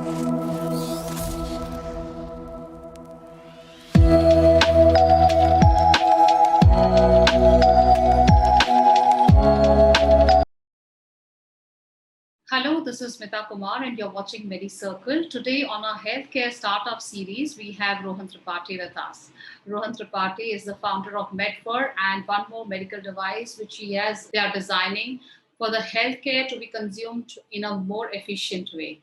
Hello, this is Smita Kumar and you're watching Medicircle. Today on our healthcare startup series, we have Rohan Tripathi with us. Rohan Tripathi is the founder of MedpeR and one more medical device which they are designing for the healthcare to be consumed in a more efficient way.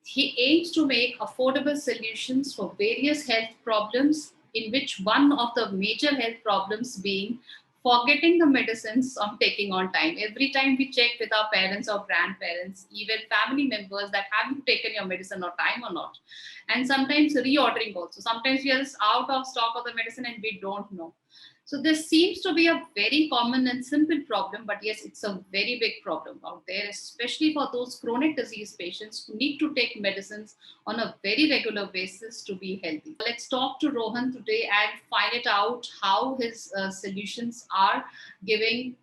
He aims to make affordable solutions for various health problems, in which one of the major health problems being forgetting the medicines on taking on time. Every time we check with our parents or grandparents, even family members, that have you taken your medicine on time or not? And sometimes reordering also. Sometimes we are just out of stock of the medicine and we don't know. So this seems to be a very common and simple problem, but yes, it's a very big problem out there, especially for those chronic disease patients who need to take medicines on a very regular basis to be healthy. Let's talk to Rohan today and find it out how his solutions are giving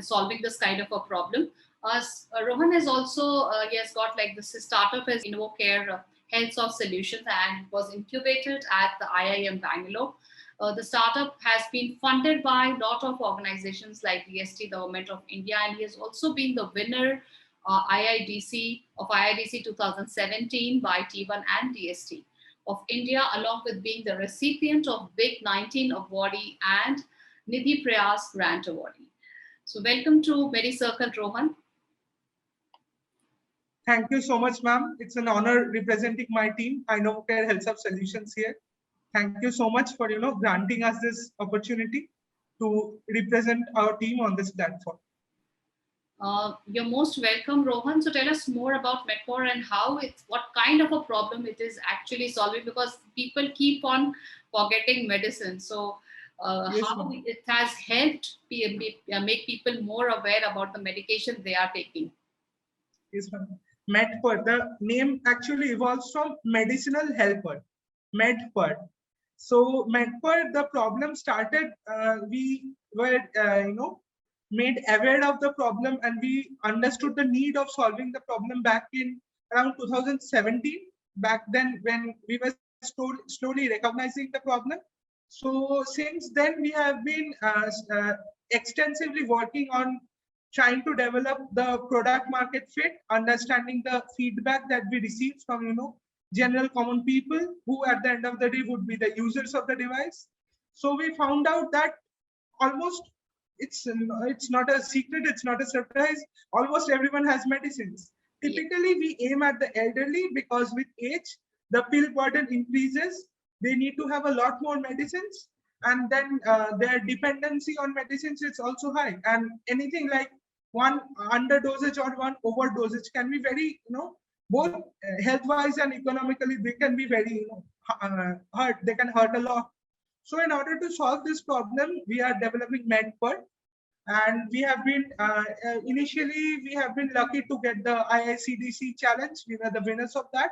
solving this kind of a problem. Rohan has also he has got like this his startup as InnoCare Health of Solutions and was incubated at the IIM Bangalore. The startup has been funded by a lot of organizations like DST, the Government of India, and he has also been the winner IIDC 2017 by T1 and DST of India, along with being the recipient of Big 19 awardee and Nidhi Prayas grant awardee. So welcome to Medicircle, Rohan. Thank you so much, ma'am. It's an honor representing my team, InnoCare Health of Solutions here. Thank you so much for granting us this opportunity to represent our team on this platform. You're most welcome, Rohan. So tell us more about MedpeR and what kind of a problem it is actually solving, because people keep on forgetting medicine. So yes, how it has helped make people more aware about the medication they are taking. Yes, ma'am. MedpeR, the name actually evolves from medicinal helper, MedpeR. So MedpeR, the problem started, we were, made aware of the problem and we understood the need of solving the problem back in around 2017, back then when we were slowly recognizing the problem. So since then, we have been extensively working on trying to develop the product market fit, understanding the feedback that we receive from, general common people who at the end of the day would be the users of the device. So we found out that almost it's not a secret, it's not a surprise, almost everyone has medicines. Typically we aim at the elderly because with age the pill burden increases, they need to have a lot more medicines, and then their dependency on medicines is also high, and anything like one underdosage or one overdosage can be very both health-wise and economically, they can be very hurt. They can hurt a lot. So in order to solve this problem, we are developing MedpeR, and we have been initially we have been lucky to get the IICDC challenge. We were the winners of that.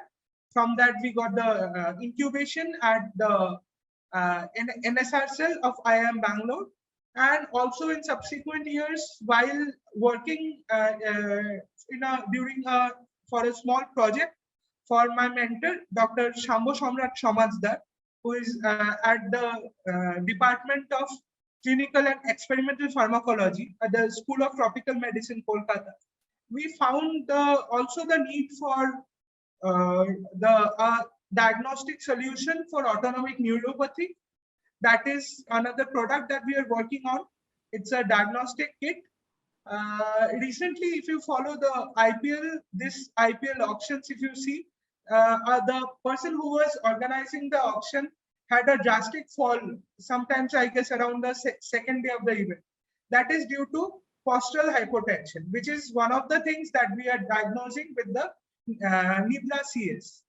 From that, we got the incubation at the NSR cell of IIM Bangalore, and also in subsequent years while working for a small project for my mentor, Dr. Shambho Samrat Shamajdar, who is at the Department of Clinical and Experimental Pharmacology at the School of Tropical Medicine, Kolkata. We found also the need for the diagnostic solution for autonomic neuropathy. That is another product that we are working on. It's a diagnostic kit. Recently, if you follow the this IPL auctions, if you see, the person who was organizing the auction had a drastic fall, sometimes I guess around the second day of the event. That is due to postural hypotension, which is one of the things that we are diagnosing with the NIDLA CS.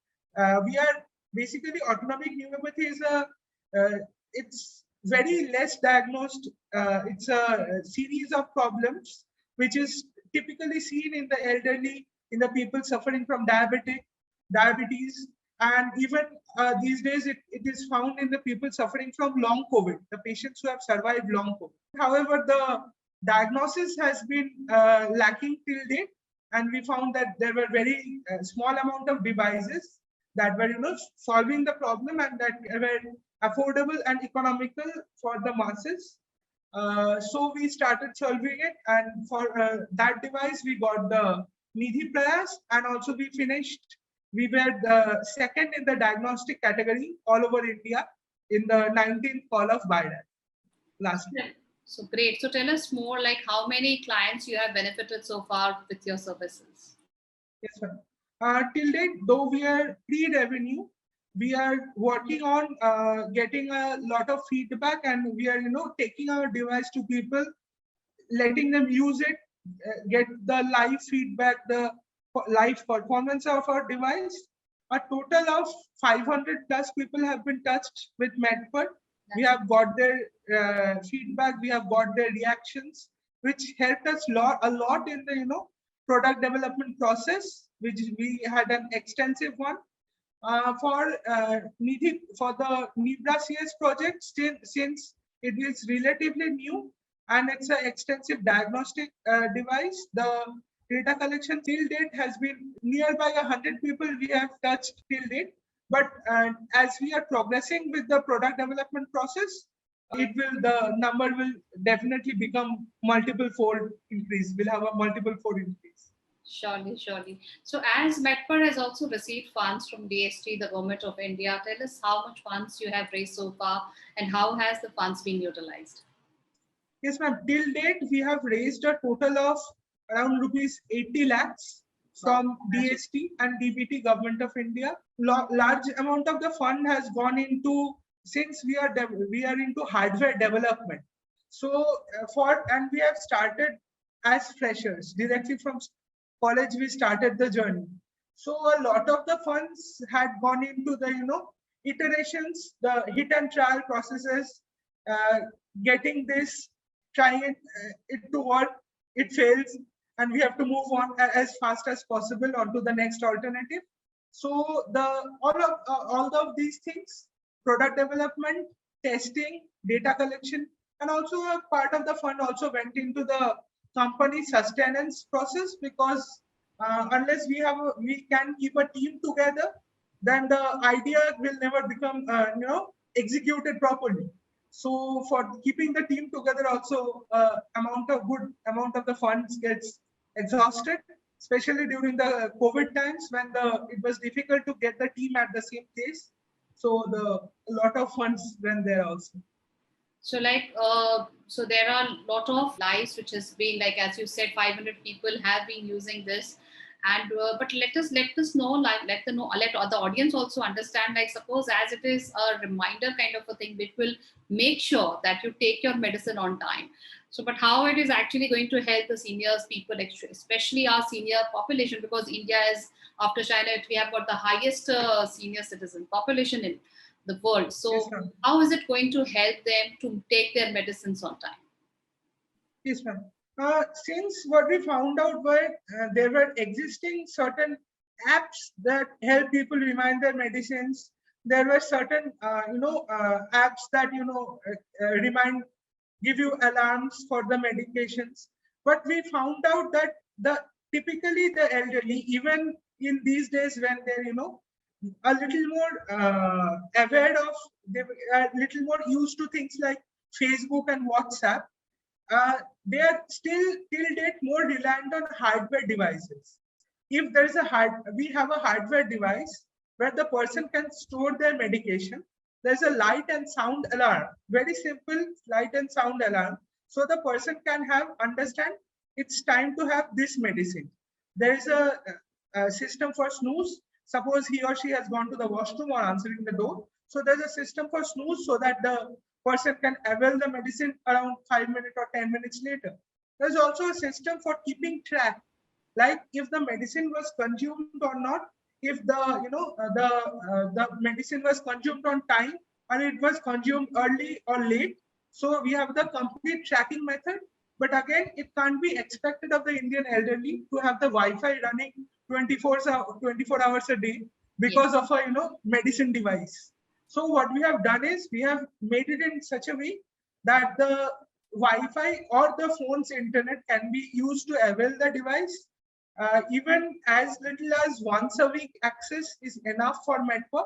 We are basically, autonomic neuropathy is it's very less diagnosed. It's a series of problems which is typically seen in the elderly, in the people suffering from diabetes, and even these days it is found in the people suffering from long COVID, the patients who have survived long COVID. However, the diagnosis has been lacking till date, and we found that there were very small amount of devices that were solving the problem and that were affordable and economical for the masses. So we started solving it, and for that device we got the Nidhi Prayas, and also we finished. We were the second in the diagnostic category all over India in the 19th call of BIDAC last year. So great. So tell us more, like how many clients you have benefited so far with your services? Yes, sir. Till date, though we are pre-revenue, we are working on getting a lot of feedback, and we are taking our device to people, letting them use it, get the live feedback, the live performance of our device. A total of 500 plus people have been touched with MedpeR. We have got their feedback, we have got their reactions, which helped us a lot in the product development process, which we had an extensive one. For the Nibra CS project, since it is relatively new and it's an extensive diagnostic device, the data collection till date has been nearby 100 people we have touched till date. But as we are progressing with the product development process, the number will definitely become multiple fold increase. We'll have a multiple fold increase. Surely, surely. So as MedpeR has also received funds from DST, the Government of India, tell us how much funds you have raised so far and how has the funds been utilized? Yes, ma'am. Till date, we have raised a total of around rupees 80 lakhs from DST and DBT, Government of India. Large amount of the fund has gone into, since we are into hardware development. So and we have started as freshers directly from college. We started the journey. So a lot of the funds had gone into the iterations, the hit and trial processes, getting this, trying it to work, it fails, and we have to move on as fast as possible onto the next alternative. So all of these things, product development, testing, data collection, and also a part of the fund also went into the company sustenance process, because unless we can keep a team together, then the idea will never become executed properly. So for keeping the team together also, good amount of the funds gets exhausted, especially during the COVID times when it was difficult to get the team at the same place. So a lot of funds went there also. So so there are a lot of lives which has been, like as you said, 500 people have been using this, and but let us know, like let the audience also understand, like suppose as it is a reminder kind of a thing which will make sure that you take your medicine on time. So but how it is actually going to help the seniors people, especially our senior population, because India is, after China, we have got the highest senior citizen population in the world. So yes, how is it going to help them to take their medicines on time? Yes, ma'am. Since what we found out were there were existing certain apps that help people remind their medicines. There were certain apps that give you alarms for the medications. But we found out that typically the elderly, even in these days when they're a little more aware of, they are a little more used to things like Facebook and WhatsApp, they are still till date more reliant on hardware devices. If there is we have a hardware device where the person can store their medication. There's a light and sound alarm, very simple light and sound alarm. So the person can understand it's time to have this medicine. There is a system for snooze. Suppose he or she has gone to the washroom or answering the door. So there's a system for snooze so that the person can avail the medicine around 5 minutes or 10 minutes later. There's also a system for keeping track, like if the medicine was consumed or not, if the medicine was consumed on time and it was consumed early or late. So we have the complete tracking method. But again, it can't be expected of the Indian elderly to have the Wi-Fi running 24 hours a day because of a medicine device. So what we have done is we have made it in such a way that the Wi-Fi or the phone's internet can be used to avail the device. Even as little as once a week access is enough for MedpeR.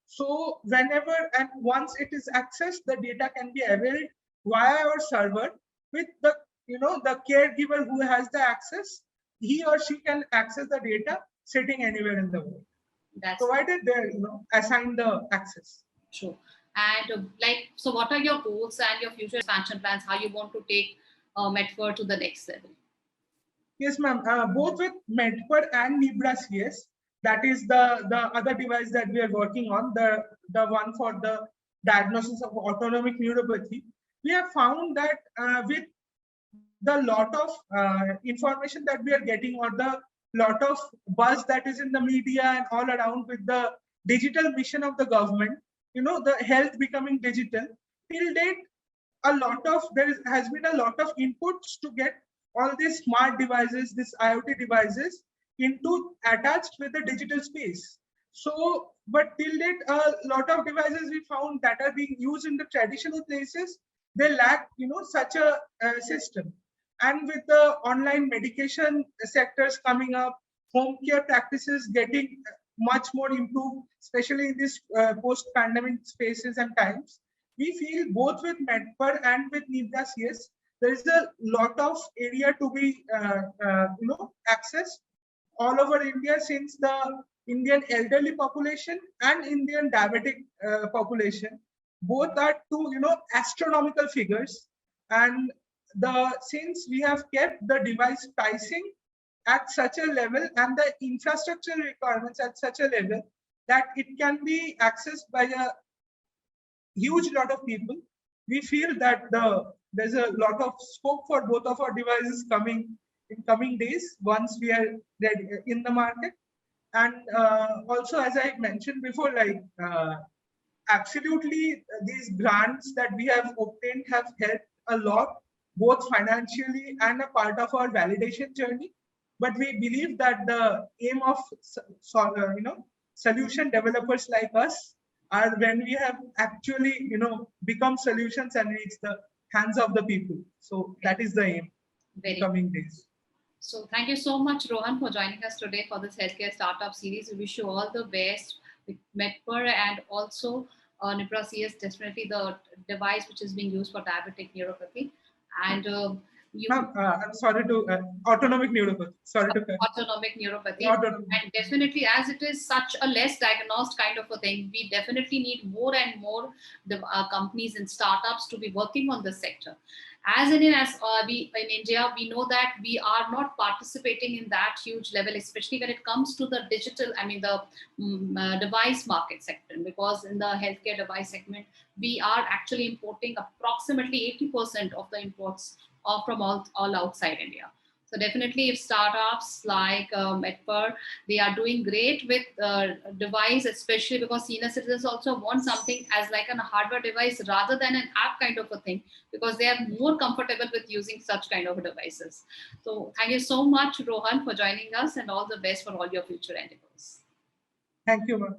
So whenever and once it is accessed, the data can be availed via our server with the the caregiver who has the access. He or she can access the data sitting anywhere in the world, That's provided they assign the access. true. And so what are your goals and your future expansion plans? How you want to take MedpeR to the next level? Yes, ma'am. Both with MedpeR and CS, that is the other device that we are working on, the one for the diagnosis of autonomic neuropathy. We have found that with the lot of information that we are getting, or the lot of buzz that is in the media and all around with the digital mission of the government, the health becoming digital, till date has been a lot of inputs to get all these smart devices, these IoT devices, into attached with the digital space. So, but till date, a lot of devices we found that are being used in the traditional places, they lack, such a system. And with the online medication sectors coming up, home care practices getting much more improved, especially in this post-pandemic spaces and times, we feel both with MedpeR and with CS, there is a lot of area to be accessed all over India, since the Indian elderly population and Indian diabetic population both are two astronomical figures, and since we have kept the device pricing at such a level and the infrastructure requirements at such a level that it can be accessed by a huge lot of people, we feel that there's a lot of scope for both of our devices coming in coming days once we are ready in the market. And also, as I mentioned before, absolutely these grants that we have obtained have helped a lot, both financially and a part of our validation journey. But we believe that the aim of solution developers like us are when we have actually become solutions and reach the hands of the people. So that is the aim in coming days. So thank you so much, Rohan, for joining us today for this healthcare startup series. We wish you all the best with MedpeR, and also CS, definitely the device which is being used for diabetic neuropathy. And I'm sorry to autonomic neuropathy. Sorry to autonomic neuropathy. And definitely, as it is such a less diagnosed kind of a thing, we definitely need more and more companies and startups to be working on this sector. As in India, we know that we are not participating in that huge level, especially when it comes to the digital, the device market sector, because in the healthcare device segment, we are actually importing approximately 80% of the imports from all outside India. So definitely, if startups like MedpeR, they are doing great with device, especially because senior citizens also want something as like a hardware device rather than an app kind of a thing, because they are more comfortable with using such kind of devices. So thank you so much, Rohan, for joining us, and all the best for all your future endeavors. Thank you, ma'am.